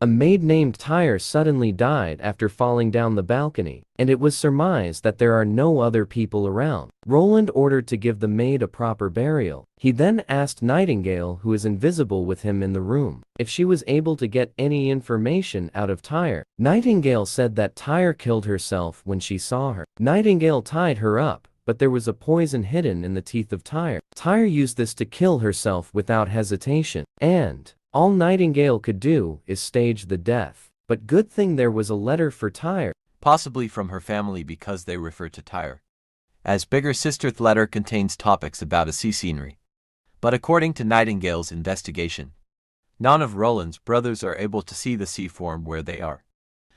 A maid named Tyre suddenly died after falling down the balcony, and it was surmised that there are no other people around. Roland ordered to give the maid a proper burial. He then asked Nightingale, who is invisible with him in the room, if she was able to get any information out of Tyre. Nightingale said that Tyre killed herself when she saw her. Nightingale tied her up, but there was a poison hidden in the teeth of Tyre. Tyre used this to kill herself without hesitation, and all Nightingale could do is stage the death. But good thing there was a letter for Tyre, possibly from her family because they refer to Tyre, as bigger sister's letter contains topics about a sea scenery. But according to Nightingale's investigation, none of Roland's brothers are able to see the sea form where they are,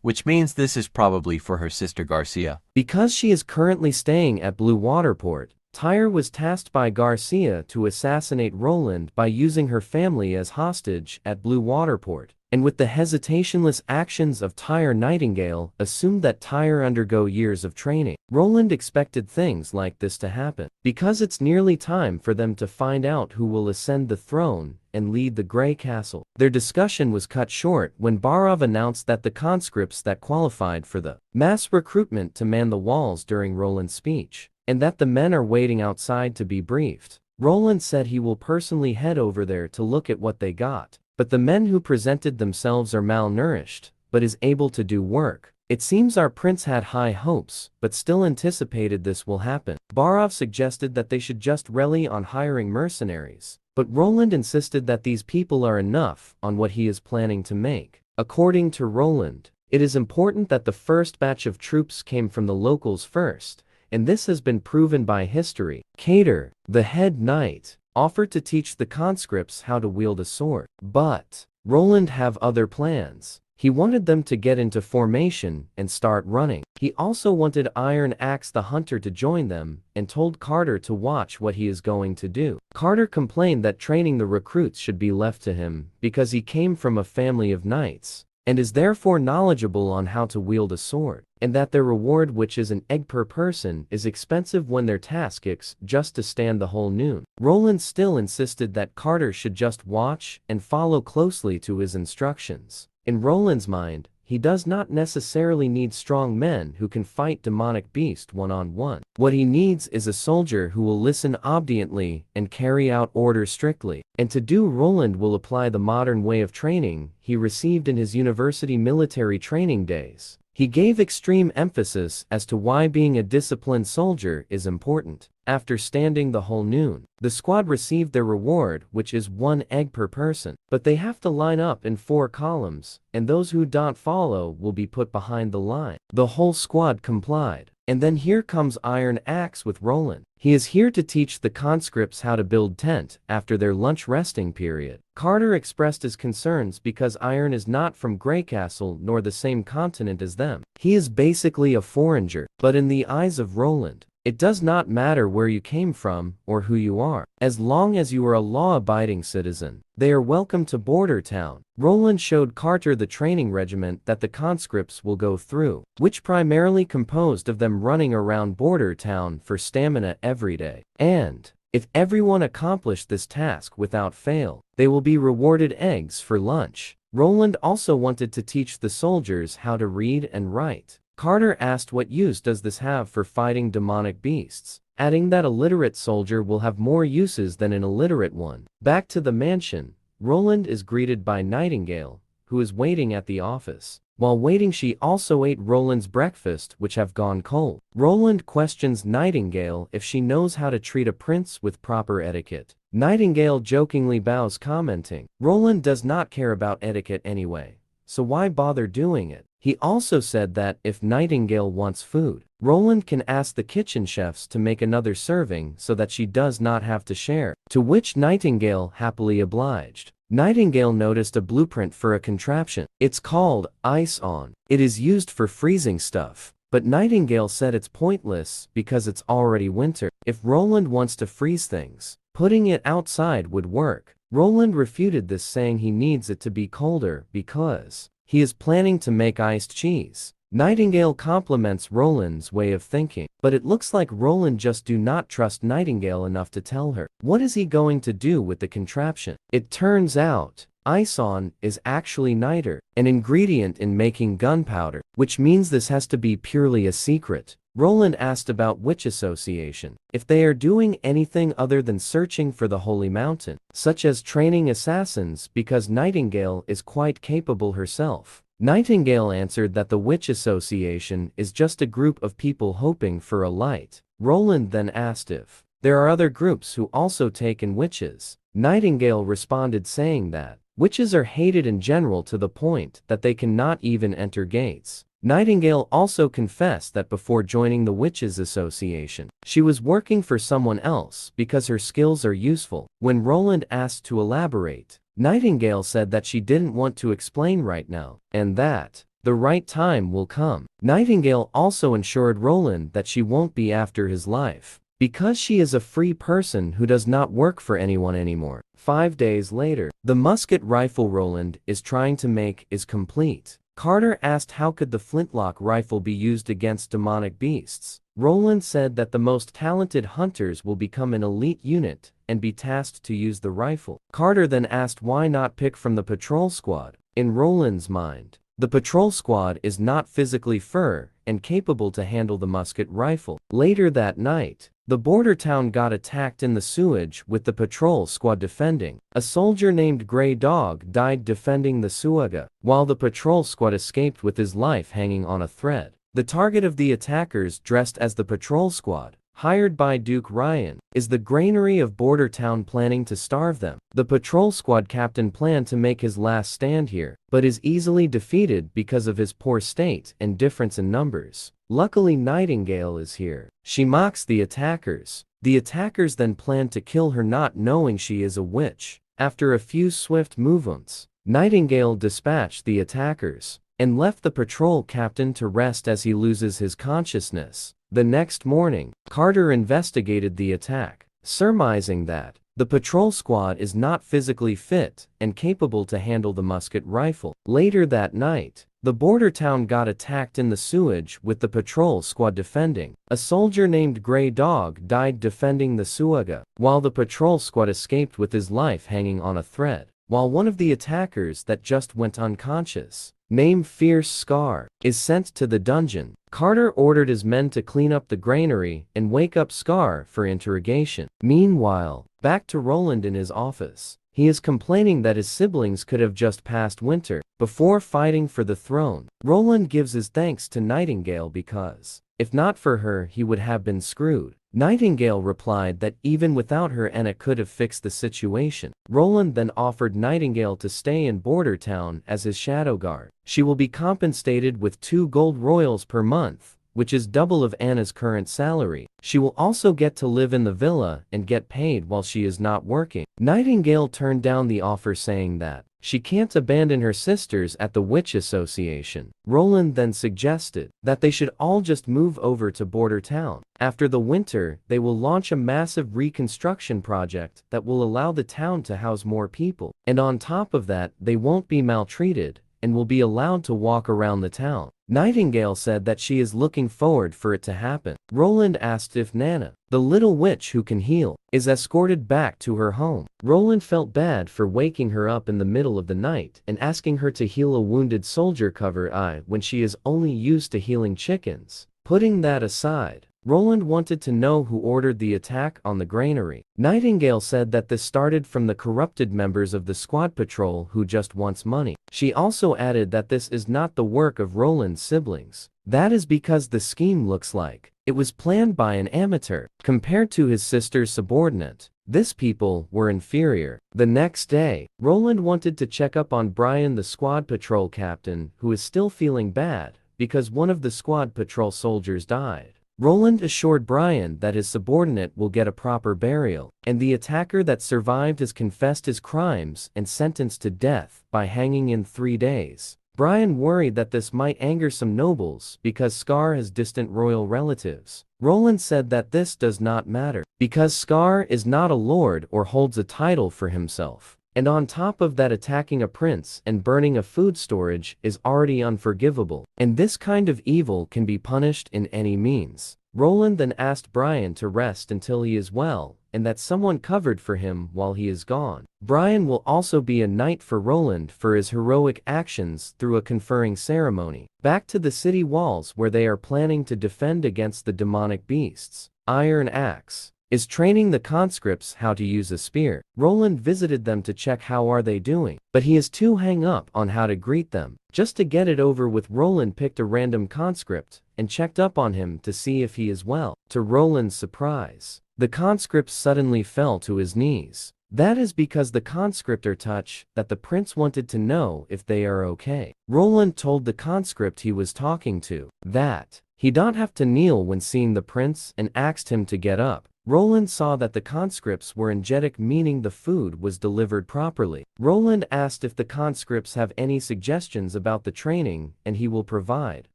which means this is probably for her sister Garcia. Because she is currently staying at Blue Waterport, Tyre was tasked by Garcia to assassinate Roland by using her family as hostage at Blue Waterport. And with the hesitationless actions of Tyre, Nightingale assumed that Tyre undergo years of training. Roland expected things like this to happen, because it's nearly time for them to find out who will ascend the throne and lead the Grey Castle. Their discussion was cut short when Barov announced that the conscripts that qualified for the mass recruitment to man the walls during Roland's speech, and that the men are waiting outside to be briefed. Roland said he will personally head over there to look at what they got. But the men who presented themselves are malnourished, but is able to do work. It seems our prince had high hopes, but still anticipated this will happen. Barov suggested that they should just rely on hiring mercenaries, but Roland insisted that these people are enough on what he is planning to make. According to Roland, it is important that the first batch of troops came from the locals first, and this has been proven by history. Cater, the head knight, offered to teach the conscripts how to wield a sword. But Roland have other plans. He wanted them to get into formation and start running. He also wanted Iron Axe the Hunter to join them and told Carter to watch what he is going to do. Carter complained that training the recruits should be left to him because he came from a family of knights and is therefore knowledgeable on how to wield a sword, and that their reward, which is an egg per person, is expensive when their task is just to stand the whole noon. Roland still insisted that Carter should just watch and follow closely to his instructions. In Roland's mind, he does not necessarily need strong men who can fight demonic beasts one-on-one. What he needs is a soldier who will listen obediently and carry out orders strictly. And to do, Roland will apply the modern way of training he received in his university military training days. He gave extreme emphasis as to why being a disciplined soldier is important. After standing the whole noon, the squad received their reward, which is 1 egg per person. But they have to line up in 4 columns, and those who don't follow will be put behind the line. The whole squad complied. And then here comes Iron Axe with Roland. He is here to teach the conscripts how to build tent after their lunch resting period. Carter expressed his concerns because Iron is not from Greycastle nor the same continent as them. He is basically a foreigner, but in the eyes of Roland, it does not matter where you came from or who you are. As long as you are a law-abiding citizen, they are welcome to Border Town. Roland showed Carter the training regiment that the conscripts will go through, which primarily composed of them running around Border Town for stamina every day. And if everyone accomplished this task without fail, they will be rewarded eggs for lunch. Roland also wanted to teach the soldiers how to read and write. Carter asked what use does this have for fighting demonic beasts, adding that a literate soldier will have more uses than an illiterate one. Back to the mansion, Roland is greeted by Nightingale, who is waiting at the office. While waiting, she also ate Roland's breakfast, which have gone cold. Roland questions Nightingale if she knows how to treat a prince with proper etiquette. Nightingale jokingly bows, commenting, "Roland does not care about etiquette anyway, so why bother doing it?" He also said that if Nightingale wants food, Roland can ask the kitchen chefs to make another serving so that she does not have to share, to which Nightingale happily obliged. Nightingale noticed a blueprint for a contraption. It's called Ice On. It is used for freezing stuff, but Nightingale said it's pointless because it's already winter. If Roland wants to freeze things, putting it outside would work. Roland refuted this, saying he needs it to be colder because he is planning to make iced cheese. Nightingale compliments Roland's way of thinking, but it looks like Roland just do not trust Nightingale enough to tell her. What is he going to do with the contraption? It turns out, Ison is actually niter, an ingredient in making gunpowder, which means this has to be purely a secret. Roland asked about Witch Association, if they are doing anything other than searching for the Holy Mountain, such as training assassins, because Nightingale is quite capable herself. Nightingale answered that the Witch Association is just a group of people hoping for a light. Roland then asked if there are other groups who also take in witches. Nightingale responded saying that witches are hated in general to the point that they cannot even enter gates. Nightingale also confessed that before joining the Witches Association, she was working for someone else because her skills are useful. When Roland asked to elaborate, Nightingale said that she didn't want to explain right now, and that the right time will come. Nightingale also assured Roland that she won't be after his life, because she is a free person who does not work for anyone anymore. 5 days later, the musket rifle Roland is trying to make is complete. Carter asked how could the flintlock rifle be used against demonic beasts. Roland said that the most talented hunters will become an elite unit and be tasked to use the rifle. Carter then asked why not pick from the patrol squad. In Roland's mind, the patrol squad is not physically fur and capable to handle the musket rifle. Later that night, the border town got attacked in the sewage with the patrol squad defending. A soldier named Grey Dog died defending the Suaga, while the patrol squad escaped with his life hanging on a thread. The target of the attackers, dressed as the patrol squad, hired by Duke Ryan, is the granary of Border Town, planning to starve them. The patrol squad captain planned to make his last stand here, but is easily defeated because of his poor state and difference in numbers. Luckily Nightingale is here. She mocks the attackers. The attackers then plan to kill her, not knowing she is a witch. After a few swift movements, Nightingale dispatched the attackers and left the patrol captain to rest as he loses his consciousness. The next morning, Carter investigated the attack, surmising that the patrol squad is not physically fit and capable to handle the musket rifle. Later that night, the border town got attacked in the sewage with the patrol squad defending. A soldier named Grey Dog died defending the Suaga, while the patrol squad escaped with his life hanging on a thread. While one of the attackers that just went unconscious, named Fierce Scar, is sent to the dungeon, Carter ordered his men to clean up the granary and wake up Scar for interrogation. Meanwhile, back to Roland in his office. He is complaining that his siblings could have just passed winter before fighting for the throne. Roland gives his thanks to Nightingale because, if not for her, he would have been screwed. Nightingale replied that even without her Anna could have fixed the situation. Roland then offered Nightingale to stay in Border Town as his shadow guard. She will be compensated with 2 gold royals per month, which is double of Anna's current salary. She will also get to live in the villa and get paid while she is not working. Nightingale turned down the offer, saying that she can't abandon her sisters at the Witch Association. Roland then suggested that they should all just move over to Border Town. After the winter, they will launch a massive reconstruction project that will allow the town to house more people. And on top of that, they won't be maltreated and will be allowed to walk around the town. Nightingale said that she is looking forward for it to happen. Roland asked if Nana, the little witch who can heal, is escorted back to her home. Roland felt bad for waking her up in the middle of the night and asking her to heal a wounded soldier covered eye when she is only used to healing chickens. Putting that aside, Roland wanted to know who ordered the attack on the granary. Nightingale said that this started from the corrupted members of the squad patrol who just wants money. She also added that this is not the work of Roland's siblings. That is because the scheme looks like it was planned by an amateur, compared to his sister's subordinate. This people were inferior. The next day, Roland wanted to check up on Brian, the squad patrol captain, who is still feeling bad because one of the squad patrol soldiers died. Roland assured Brian that his subordinate will get a proper burial, and the attacker that survived has confessed his crimes and sentenced to death by hanging in 3 days. Brian worried that this might anger some nobles because Scar has distant royal relatives. Roland said that this does not matter, because Scar is not a lord or holds a title for himself. And on top of that, attacking a prince and burning a food storage is already unforgivable, and this kind of evil can be punished in any means. Roland then asked Brian to rest until he is well and that someone covered for him while he is gone. Brian will also be a knight for Roland for his heroic actions through a conferring ceremony. Back to the city walls where they are planning to defend against the demonic beasts. Iron Axe is training the conscripts how to use a spear. Roland visited them to check how are they doing, but he is too hung up on how to greet them. Just to get it over with, Roland picked a random conscript and checked up on him to see if he is well. To Roland's surprise, the conscript suddenly fell to his knees. That is because the conscriptor touched that the prince wanted to know if they are okay. Roland told the conscript he was talking to that he don't have to kneel when seeing the prince and asked him to get up. Roland saw that the conscripts were energetic, meaning the food was delivered properly. Roland asked if the conscripts have any suggestions about the training, and he will provide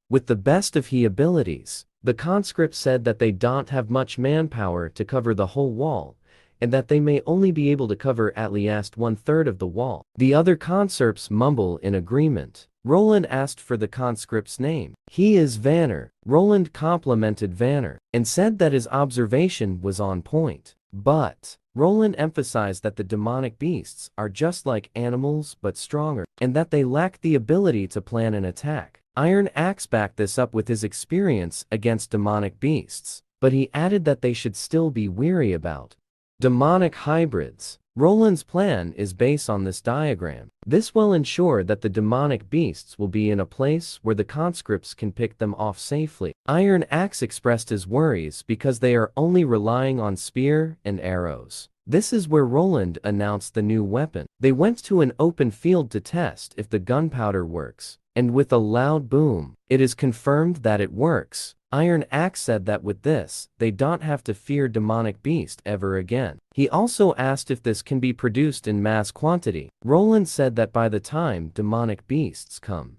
with the best of his abilities. The conscripts said that they don't have much manpower to cover the whole wall, and that they may only be able to cover at least 1/3 of the wall. The other conscripts mumble in agreement. Roland asked for the conscript's name. He is Vanner. Roland complimented Vanner and said that his observation was on point. But Roland emphasized that the demonic beasts are just like animals but stronger, and that they lack the ability to plan an attack. Iron Axe backed this up with his experience against demonic beasts, but he added that they should still be wary about demonic hybrids. Roland's plan is based on this diagram. This will ensure that the demonic beasts will be in a place where the conscripts can pick them off safely. Iron Axe expressed his worries because they are only relying on spear and arrows. This is where Roland announced the new weapon. They went to an open field to test if the gunpowder works, and with a loud boom, it is confirmed that it works. Iron Axe said that with this, they don't have to fear demonic beast ever again. He also asked if this can be produced in mass quantity. Roland said that by the time demonic beasts come,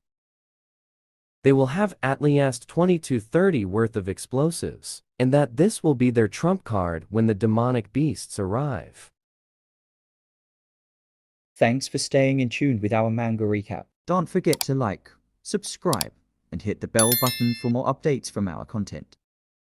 they will have at least 20 to 30 worth of explosives, and that this will be their trump card when the demonic beasts arrive. Thanks for staying in tune with our manga recap. Don't forget to like, subscribe, and hit the bell button for more updates from our content.